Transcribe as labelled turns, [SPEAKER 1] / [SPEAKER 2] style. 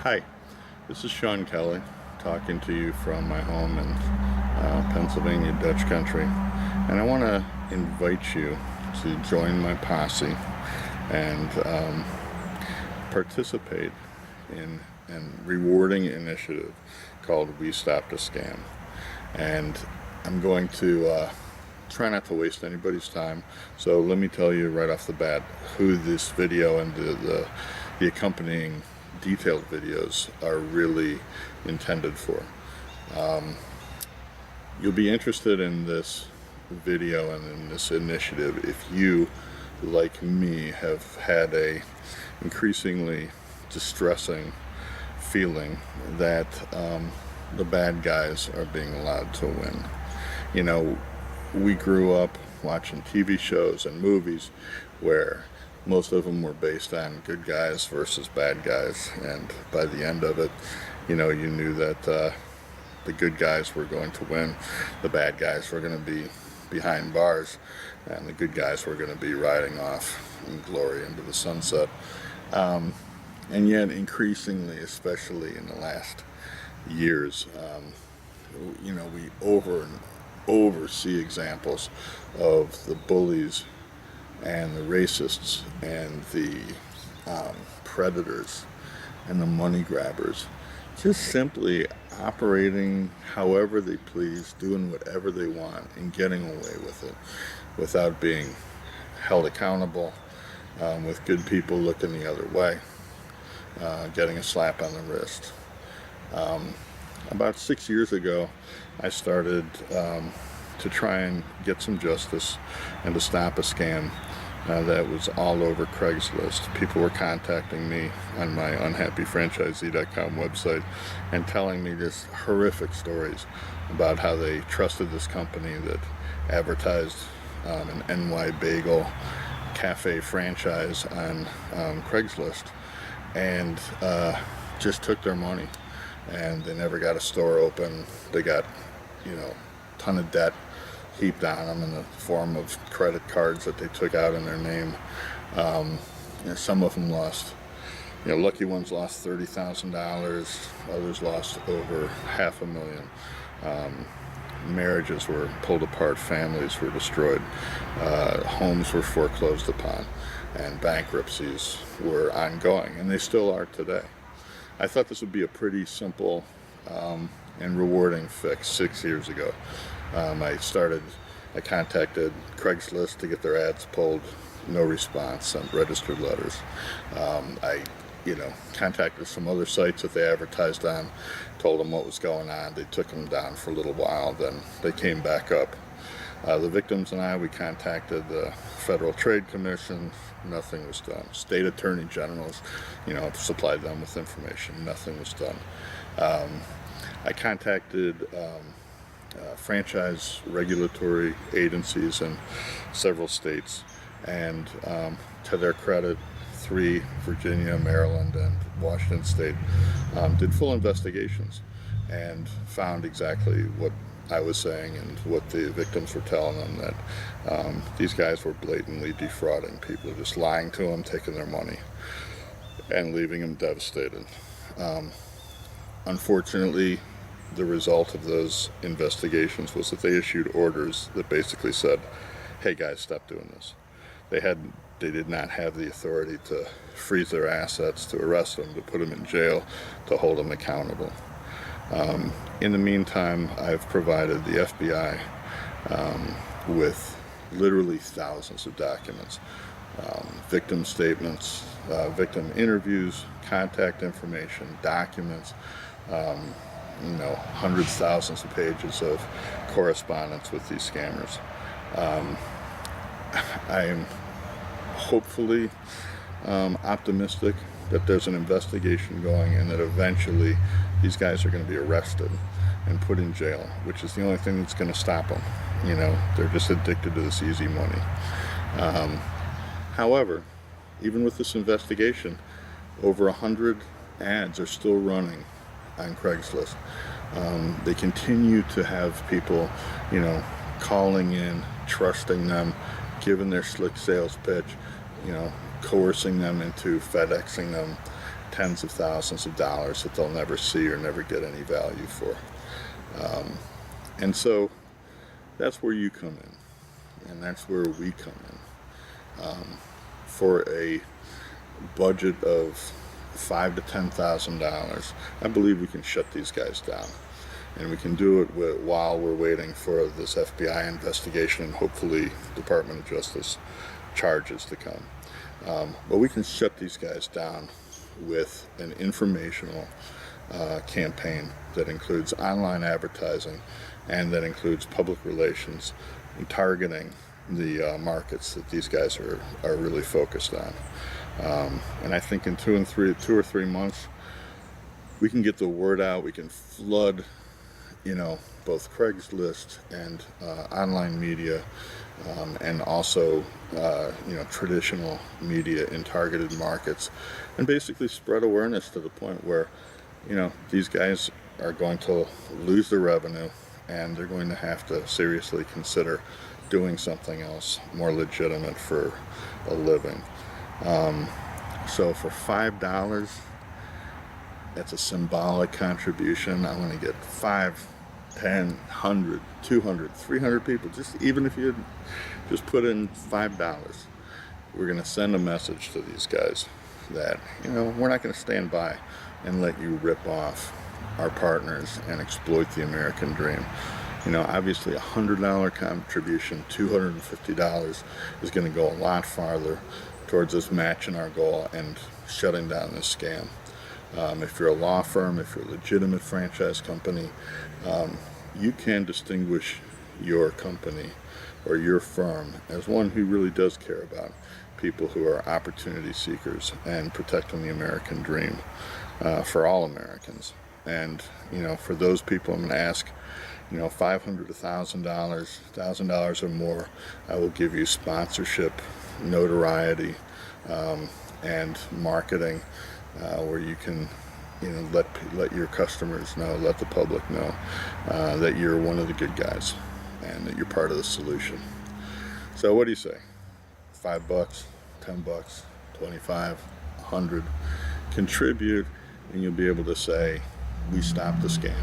[SPEAKER 1] Hi, this is Sean Kelly talking to you from my home in Pennsylvania, Dutch country, and I want to invite you to join my posse and participate in a rewarding initiative called We Stopped a Scam. And I'm going to try not to waste anybody's time, so let me tell you right off the bat who this video and the accompanying detailed videos are really intended for. You'll be interested in this video and in this initiative if you, like me, have had a increasingly distressing feeling that the bad guys are being allowed to win. You know, we grew up watching TV shows and movies where most of them were based on good guys versus bad guys, and by the end of it, you know, you knew that the good guys were going to win, the bad guys were going to be behind bars, and the good guys were going to be riding off in glory into the sunset. And yet, increasingly, especially in the last years, you know, we over and over see examples of the bullies and the racists and the predators and the money grabbers just simply operating however they please, doing whatever they want and getting away with it without being held accountable, with good people looking the other way, getting a slap on the wrist. About 6 years ago, I started to try and get some justice and to stop a scam that was all over Craigslist. People were contacting me on my unhappyfranchisee.com website and telling me just horrific stories about how they trusted this company that advertised an NY Bagel Cafe franchise on Craigslist and just took their money, and they never got a store open. They got, you know, a ton of debt heaped on them in the form of credit cards that they took out in their name. You know, some of them lost, you know, lucky ones lost $30,000, others lost over $500,000. Marriages were pulled apart, families were destroyed, homes were foreclosed upon, and bankruptcies were ongoing, and they still are today. I thought this would be a pretty simple and rewarding fix 6 years ago. I contacted Craigslist to get their ads pulled, no response, sent registered letters. I contacted some other sites that they advertised on, told them what was going on. They took them down for a little while, then they came back up. The victims and we contacted the Federal Trade Commission. Nothing was done. State Attorney Generals, supplied them with information. Nothing was done. I contacted franchise regulatory agencies in several states, and to their credit, 3, Virginia, Maryland, and Washington State, did full investigations and found exactly what I was saying and what the victims were telling them, that these guys were blatantly defrauding people, just lying to them, taking their money, and leaving them devastated. Unfortunately, the result of those investigations was that they issued orders that basically said, hey guys, stop doing this. They did not have the authority to freeze their assets, to arrest them, to put them in jail, to hold them accountable. In the meantime, I've provided the FBI with literally thousands of documents, victim statements, victim interviews, contact information, documents, hundreds, thousands of pages of correspondence with these scammers. I am hopefully optimistic that there's an investigation going and that eventually these guys are going to be arrested and put in jail, which is the only thing that's going to stop them. They're just addicted to this easy money. However, even with this investigation, over 100 ads are still running on Craigslist. They continue to have people, calling in, trusting them, giving their slick sales pitch, coercing them into FedExing them tens of thousands of dollars that they'll never see or never get any value for. And so that's where you come in, and that's where we come in. For a budget of $5,000 to $10,000, I believe we can shut these guys down, and we can do it while we're waiting for this FBI investigation and hopefully Department of Justice charges to come. But we can shut these guys down with an informational campaign that includes online advertising and that includes public relations and targeting the markets that these guys are really focused on. And I think in 2 or 3 months, we can get the word out. We can flood, both Craigslist and online media, and also, traditional media in targeted markets, and basically spread awareness to the point where, these guys are going to lose their revenue, and they're going to have to seriously consider doing something else more legitimate for a living. So for $5, that's a symbolic contribution. I want to get 5, 10, 100, 200, 300 people. Just even if you just put in $5, we're going to send a message to these guys that, we're not going to stand by and let you rip off our partners and exploit the American dream. Obviously $100 contribution, $250 is going to go a lot farther towards us matching our goal and shutting down this scam. If you're a law firm, if you're a legitimate franchise company, you can distinguish your company or your firm as one who really does care about people who are opportunity seekers and protecting the American dream for all Americans. And, for those people, I'm going to ask, $500 to $1,000 or more, I will give you sponsorship, notoriety, and marketing, where you can, let your customers know, let the public know that you're one of the good guys and that you're part of the solution. So what do you say? $5, $10, 25, 100, contribute, and you'll be able to say, we stopped the scam.